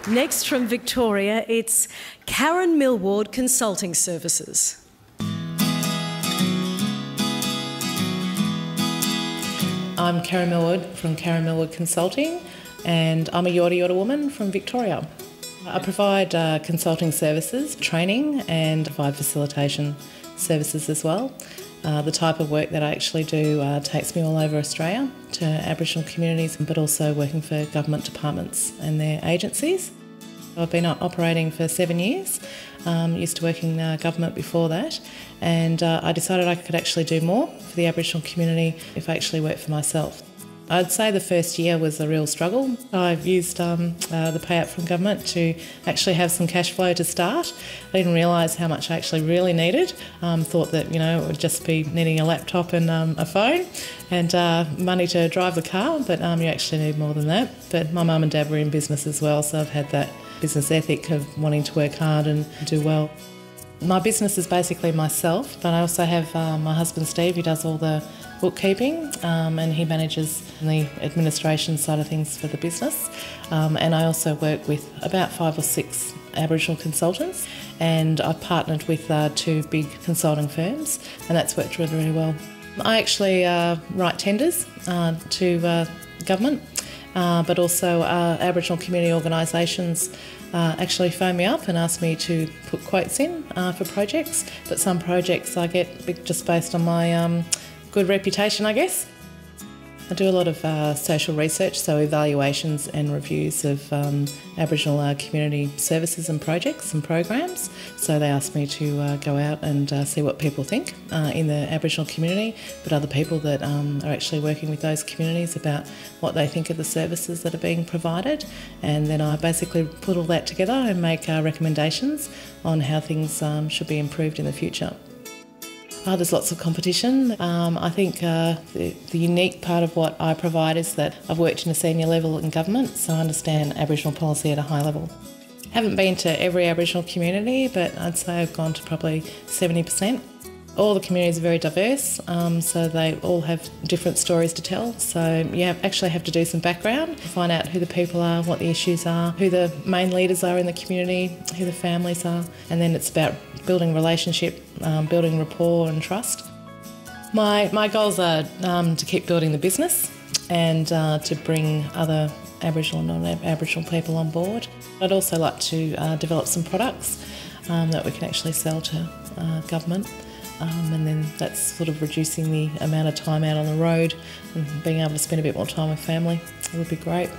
Next from Victoria, it's Karen Millward Consulting Services. I'm Karen Millward from Karen Millward Consulting, and I'm a Yorta Yorta woman from Victoria. I provide consulting services, training, and provide facilitation services as well. The type of work that I actually do takes me all over Australia to Aboriginal communities, but also working for government departments and their agencies. I've been operating for 7 years, used to work in government before that, and I decided I could actually do more for the Aboriginal community if I actually worked for myself. I'd say the first year was a real struggle. I've used the payout from government to actually have some cash flow to start. I didn't realise how much I actually really needed. Thought that, it would just be needing a laptop and a phone and money to drive the car, but you actually need more than that. But my mum and dad were in business as well, so I've had that business ethic of wanting to work hard and do well. My business is basically myself, but I also have my husband Steve, who does all the bookkeeping, and he manages the administration side of things for the business. And I also work with about 5 or 6 Aboriginal consultants, and I've partnered with 2 big consulting firms, and that's worked really, really well. I actually write tenders to government, but also Aboriginal community organisations actually phone me up and ask me to put quotes in for projects, but some projects I get just based on my good reputation, I guess. I do a lot of social research, so evaluations and reviews of Aboriginal community services and projects and programs. So they ask me to go out and see what people think in the Aboriginal community, but other people that are actually working with those communities about what they think of the services that are being provided. And then I basically put all that together and make recommendations on how things should be improved in the future. There's lots of competition. I think the unique part of what I provide is that I've worked in a senior level in government, so I understand Aboriginal policy at a high level. Haven't been to every Aboriginal community, but I'd say I've gone to probably 70%. All the communities are very diverse, so they all have different stories to tell. So you actually have to do some background to find out who the people are, what the issues are, who the main leaders are in the community, who the families are, and then it's about building relationship, building rapport and trust. My goals are to keep building the business and to bring other Aboriginal and non-Aboriginal people on board. I'd also like to develop some products that we can actually sell to government. And then that's sort of reducing the amount of time out on the road and being able to spend a bit more time with family. It would be great.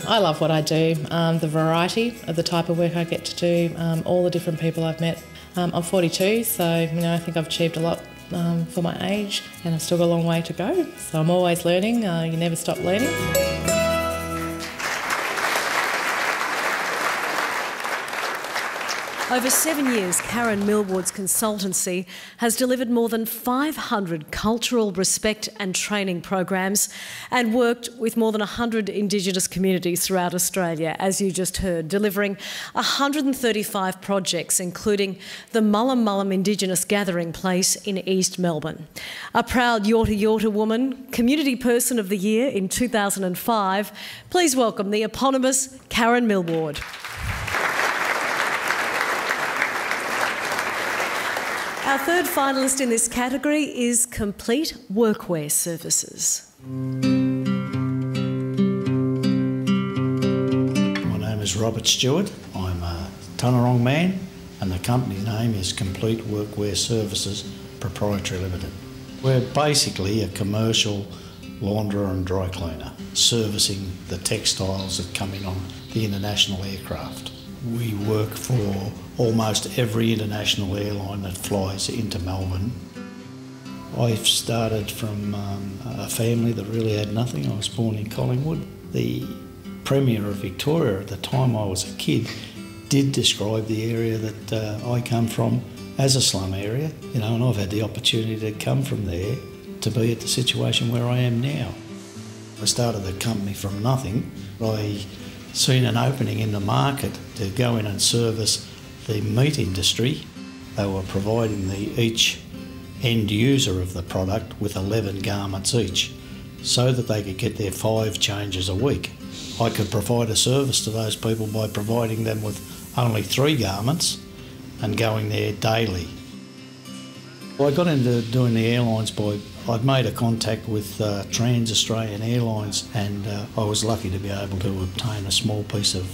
I love what I do, the variety of the type of work I get to do, all the different people I've met. I'm 42, so I think I've achieved a lot for my age, and I've still got a long way to go. So I'm always learning, you never stop learning. Over 7 years, Karen Millward's consultancy has delivered more than 500 cultural respect and training programs and worked with more than 100 Indigenous communities throughout Australia, as you just heard, delivering 135 projects, including the Mullum Mullum Indigenous Gathering Place in East Melbourne. A proud Yorta Yorta woman, Community Person of the Year in 2005, please welcome the eponymous Karen Millward. Our third finalist in this category is Complete Workwear Services. My name is Robert Stewart. I'm a Tunarong man, and the company name is Complete Workwear Services Proprietary Limited. We're basically a commercial launderer and dry cleaner, servicing the textiles that come in on the international aircraft. We work for almost every international airline that flies into Melbourne. I've started from a family that really had nothing. I was born in Collingwood. The Premier of Victoria at the time I was a kid did describe the area that I come from as a slum area, and I've had the opportunity to come from there to be at the situation where I am now. I started the company from nothing. I seen an opening in the market to go in and service the meat industry. They were providing each end user of the product with 11 garments each so that they could get their 5 changes a week. I could provide a service to those people by providing them with only 3 garments and going there daily. I got into doing the airlines I'd made a contact with Trans-Australian Airlines, and I was lucky to be able to obtain a small piece of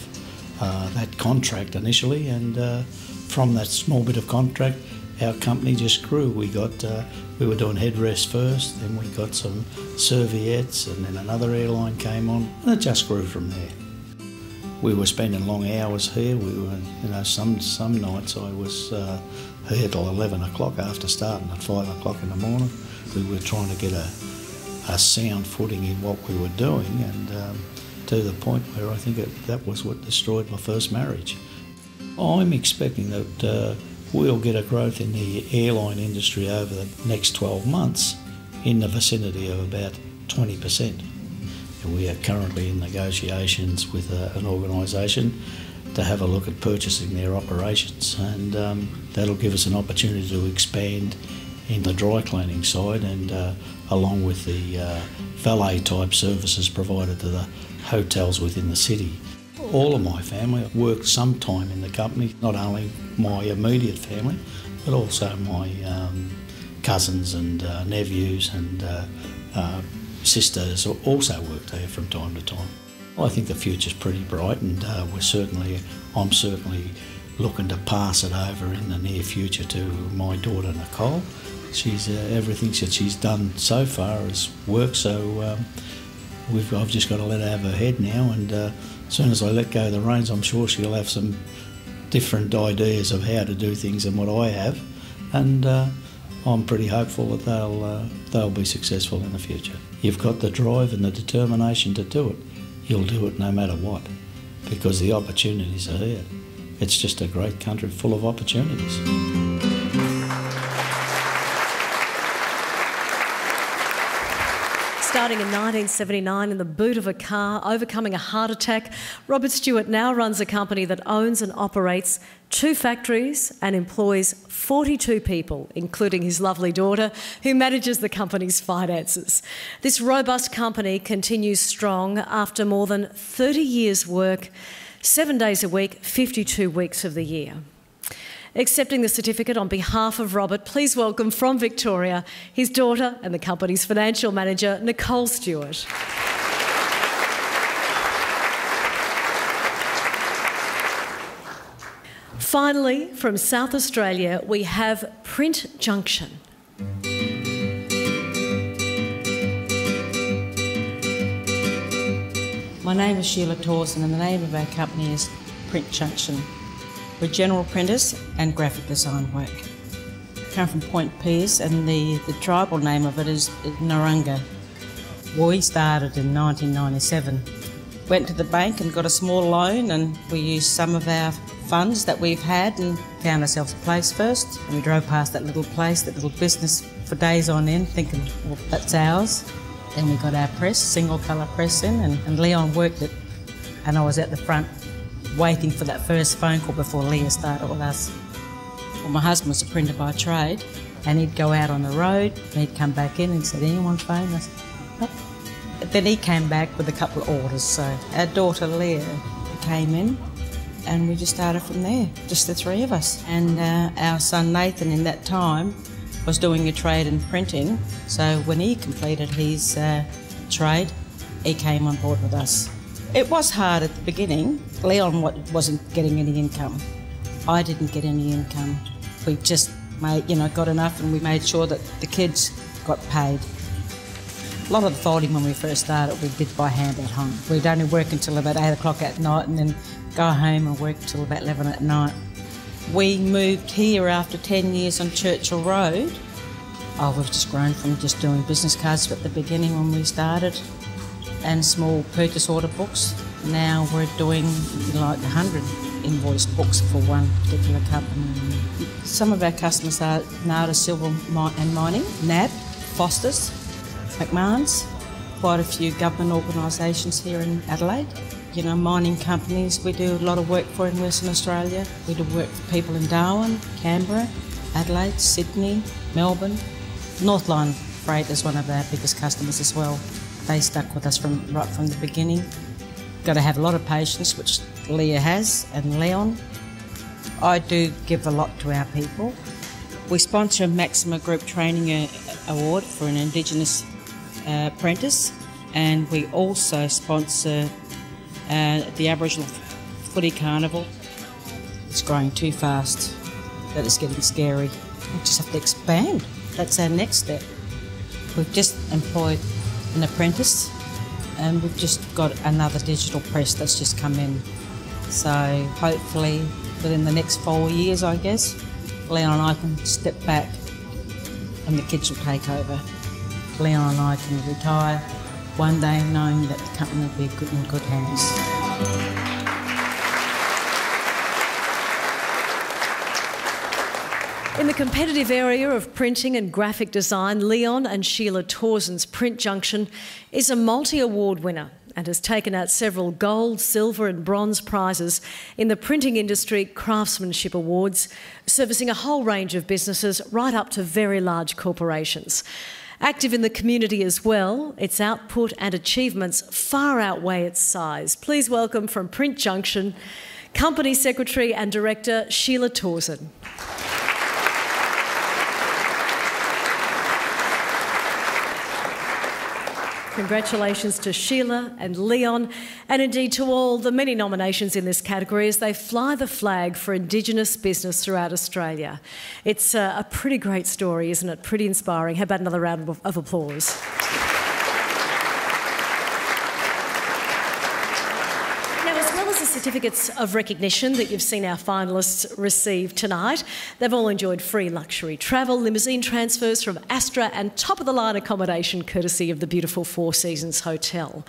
that contract initially, and from that small bit of contract our company just grew. We were doing headrests first, then we got some serviettes, and then another airline came on, and it just grew from there. We were spending long hours here. We were, some nights I was here till 11 o'clock after starting at 5 o'clock in the morning. We were trying to get a sound footing in what we were doing, and to the point where I think that was what destroyed my first marriage. I'm expecting that we'll get a growth in the airline industry over the next 12 months in the vicinity of about 20%. We are currently in negotiations with an organisation to have a look at purchasing their operations, and that'll give us an opportunity to expand in the dry cleaning side, and along with the valet type services provided to the hotels within the city. All of my family worked some time in the company, not only my immediate family but also my cousins and nephews and sisters also worked there from time to time. I think the future's pretty bright, and I'm certainly looking to pass it over in the near future to my daughter Nicole. She's everything that she's done so far has worked, so I've just got to let her have her head now, and as soon as I let go of the reins, I'm sure she'll have some different ideas of how to do things than what I have, and I'm pretty hopeful that they'll be successful in the future. You've got the drive and the determination to do it. You'll do it no matter what, because the opportunities are there. It's just a great country full of opportunities. Starting in 1979 in the boot of a car, overcoming a heart attack, Robert Stewart now runs a company that owns and operates 2 factories and employs 42 people, including his lovely daughter, who manages the company's finances. This robust company continues strong after more than 30 years' work, 7 days a week, 52 weeks of the year. Accepting the certificate on behalf of Robert, please welcome from Victoria his daughter and the company's financial manager, Nicole Stewart. Finally, from South Australia, we have Print Junction. My name is Sheila Tawson, and the name of our company is Print Junction. We're general printers and graphic design work. I come from Point Pearce, and the tribal name of it is Narunga. We started in 1997. Went to the bank and got a small loan, and we used some of our funds that we've had and found ourselves a place first. And we drove past that little place, that little business for days on end, thinking, well, that's ours. Then we got our press, single colour press in, and Leon worked it, and I was at the front waiting for that first phone call before Leah started with us. Well, my husband was a printer by trade, and he'd go out on the road and he'd come back in and said, anyone phone? I said, no. Then he came back with a couple of orders, so our daughter Leah came in and we just started from there, just the 3 of us. And our son Nathan in that time was doing a trade in printing, so when he completed his trade, he came on board with us. It was hard at the beginning. Leon wasn't getting any income. I didn't get any income. We just got enough, and we made sure that the kids got paid. A lot of the folding when we first started we did by hand at home. We'd only work until about 8 o'clock at night and then go home and work till about 11 at night. We moved here after 10 years on Churchill Road. Oh, we've just grown from just doing business cards at the beginning when we started, and small purchase order books. Now we're doing like 100 invoice books for one particular company. Some of our customers are Nada Silver and Mining, NAB, Foster's, McMahon's, quite a few government organisations here in Adelaide. Mining companies we do a lot of work for in Western Australia. We do work for people in Darwin, Canberra, Adelaide, Sydney, Melbourne. Northline Freight is one of our biggest customers as well. They stuck with us right from the beginning. got to have a lot of patience, which Leah has, and Leon. I do give a lot to our people. We sponsor a Maxima Group Training Award for an Indigenous apprentice, and we also sponsor the Aboriginal Footy Carnival. It's growing too fast, that it's getting scary. We just have to expand. That's our next step. We've just employed an apprentice, and we've just got another digital press that's just come in. So hopefully within the next 4 years, I guess, Leon and I can step back and the kids will take over. Leon and I can retire one day knowing that the company will be in good hands. In the competitive area of printing and graphic design, Leon and Sheila Tausen's Print Junction is a multi-award winner and has taken out several gold, silver and bronze prizes in the Printing Industry Craftsmanship Awards, servicing a whole range of businesses right up to very large corporations. Active in the community as well, its output and achievements far outweigh its size. Please welcome from Print Junction, Company Secretary and Director Sheila Tausen. Congratulations to Sheila and Leon, and indeed to all the many nominations in this category as they fly the flag for Indigenous business throughout Australia. It's a pretty great story, isn't it? Pretty inspiring. How about another round of applause? Certificates of recognition that you've seen our finalists receive tonight. They've all enjoyed free luxury travel, limousine transfers from Astra and top-of-the-line accommodation courtesy of the beautiful Four Seasons Hotel.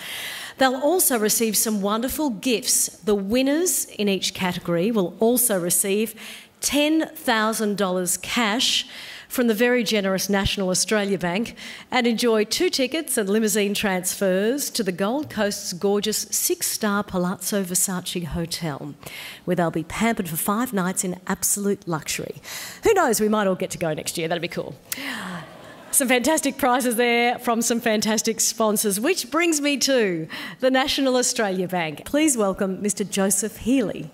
They'll also receive some wonderful gifts. The winners in each category will also receive $10,000 cash from the very generous National Australia Bank and enjoy 2 tickets and limousine transfers to the Gold Coast's gorgeous 6-star Palazzo Versace Hotel, where they'll be pampered for 5 nights in absolute luxury. Who knows, we might all get to go next year. That'd be cool. Some fantastic prizes there from some fantastic sponsors, which brings me to the National Australia Bank. Please welcome Mr. Joseph Healy.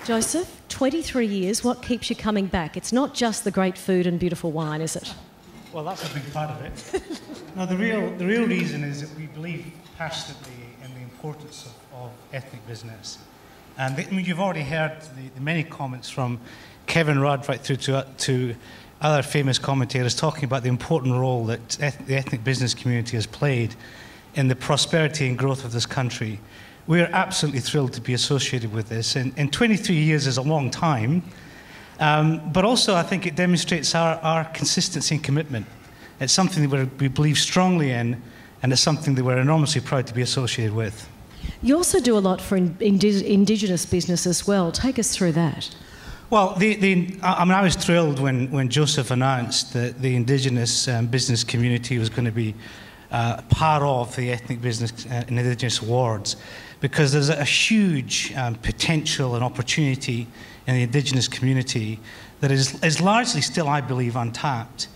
Joseph, 23 years, what keeps you coming back? It's not just the great food and beautiful wine, is it? Well, that's a big part of it. No, the real reason is that we believe passionately in the importance of ethnic business. And you've already heard the many comments from Kevin Rudd right through to other famous commentators talking about the important role that the ethnic business community has played in the prosperity and growth of this country. We are absolutely thrilled to be associated with this. And 23 years is a long time, but also I think it demonstrates our consistency and commitment. It's something that we believe strongly in, and it's something that we're enormously proud to be associated with. You also do a lot for Indigenous business as well. Take us through that. Well, I was thrilled when Joseph announced that the Indigenous business community was going to be part of the Ethnic Business and Indigenous Awards, because there's a huge potential and opportunity in the Indigenous community that is largely still, I believe, untapped.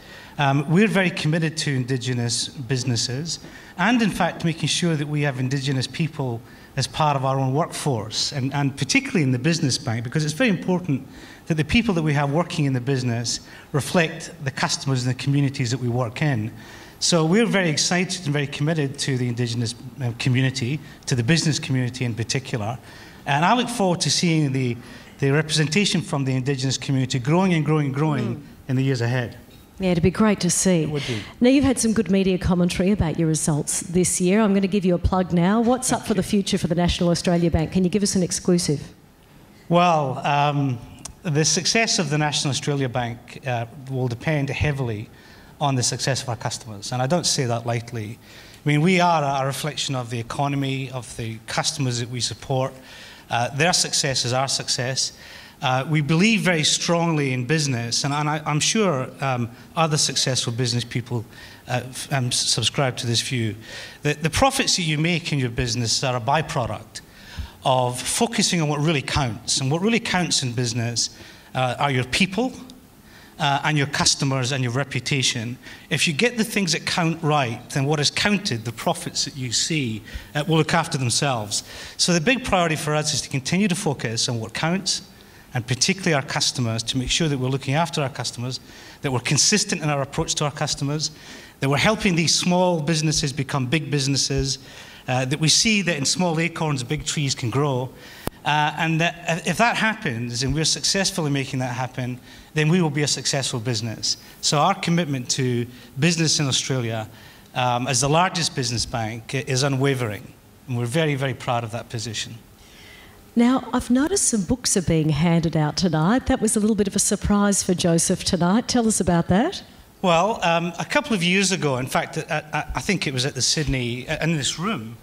We're very committed to Indigenous businesses and, in fact, making sure that we have Indigenous people as part of our own workforce, and particularly in the business bank, because it's very important that the people that we have working in the business reflect the customers and the communities that we work in. So we're very excited and very committed to the Indigenous community, to the business community in particular. And I look forward to seeing the representation from the Indigenous community growing and growing and growing in the years ahead. Yeah, it'd be great to see. It would be. Now, you've had some good media commentary about your results this year. I'm going to give you a plug now. What's up for the future for the National Australia Bank? Can you give us an exclusive? Well, the success of the National Australia Bank will depend heavily on the success of our customers, and I don't say that lightly. I mean, we are a reflection of the economy, of the customers that we support. Their success is our success. We believe very strongly in business, and I'm sure other successful business people subscribe to this view. The profits that you make in your business are a byproduct of focusing on what really counts, and what really counts in business are your people, and your customers and your reputation. If you get the things that count right, then what is counted, the profits that you see, will look after themselves. So the big priority for us is to continue to focus on what counts, and particularly our customers, to make sure that we're looking after our customers, that we're consistent in our approach to our customers, that we're helping these small businesses become big businesses, that we see that in small acorns, big trees can grow. And that if that happens, and we're successful in making that happen, then we will be a successful business. So our commitment to business in Australia, as the largest business bank, is unwavering. And we're very, very proud of that position. Now, I've noticed some books are being handed out tonight. That was a little bit of a surprise for Joseph tonight. Tell us about that. Well, a couple of years ago, in fact, I think it was at the Sydney, in this room,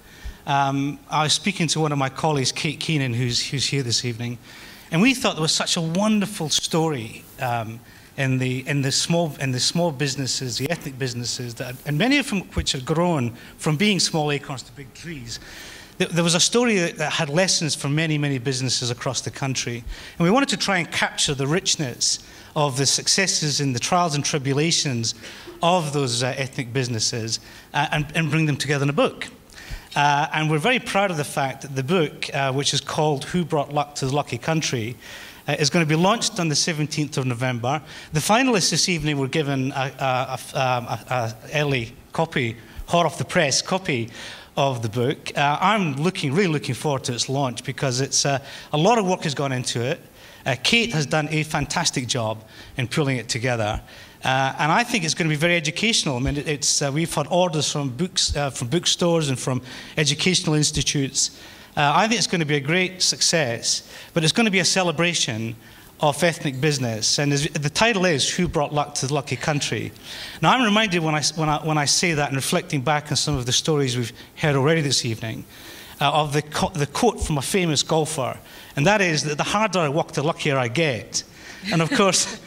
I was speaking to one of my colleagues, Kate Keenan, who's here this evening, and we thought there was such a wonderful story in the small businesses, the ethnic businesses, and many of them which have grown from being small acorns to big trees. There was a story that had lessons for many, many businesses across the country, and we wanted to try and capture the richness of the successes and the trials and tribulations of those ethnic businesses and bring them together in a book. And we're very proud of the fact that the book, which is called Who Brought Luck to the Lucky Country, is going to be launched on the 17th of November. The finalists this evening were given an early copy, hot off the press copy of the book. I'm really looking forward to its launch because it's a lot of work has gone into it. Kate has done a fantastic job in pulling it together. And I think it's going to be very educational. I mean, we've had orders from bookstores and from educational institutes. I think it's going to be a great success, but it's going to be a celebration of ethnic business. And the title is Who Brought Luck to the Lucky Country. Now, I'm reminded when I say that and reflecting back on some of the stories we've heard already this evening, of the quote from a famous golfer, and that is that the harder I work, the luckier I get. And of course,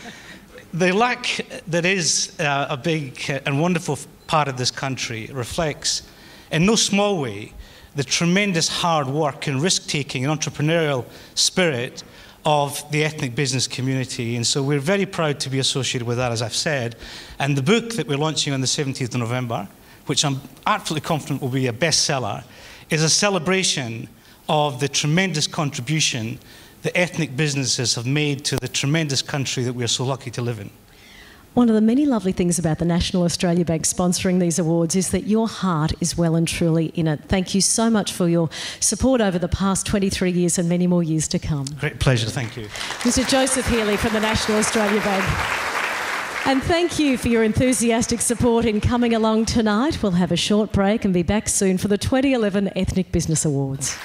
the luck that is a big and wonderful part of this country reflects, in no small way, the tremendous hard work and risk-taking and entrepreneurial spirit of the ethnic business community. And so we're very proud to be associated with that, as I've said. And the book that we're launching on the 17th of November, which I'm absolutely confident will be a bestseller, is a celebration of the tremendous contribution the ethnic businesses have made to the tremendous country that we're so lucky to live in. One of the many lovely things about the National Australia Bank sponsoring these awards is that your heart is well and truly in it. Thank you so much for your support over the past 23 years and many more years to come. Great pleasure, thank you. Mr. Joseph Healy from the National Australia Bank. And thank you for your enthusiastic support in coming along tonight. We'll have a short break and be back soon for the 2011 Ethnic Business Awards.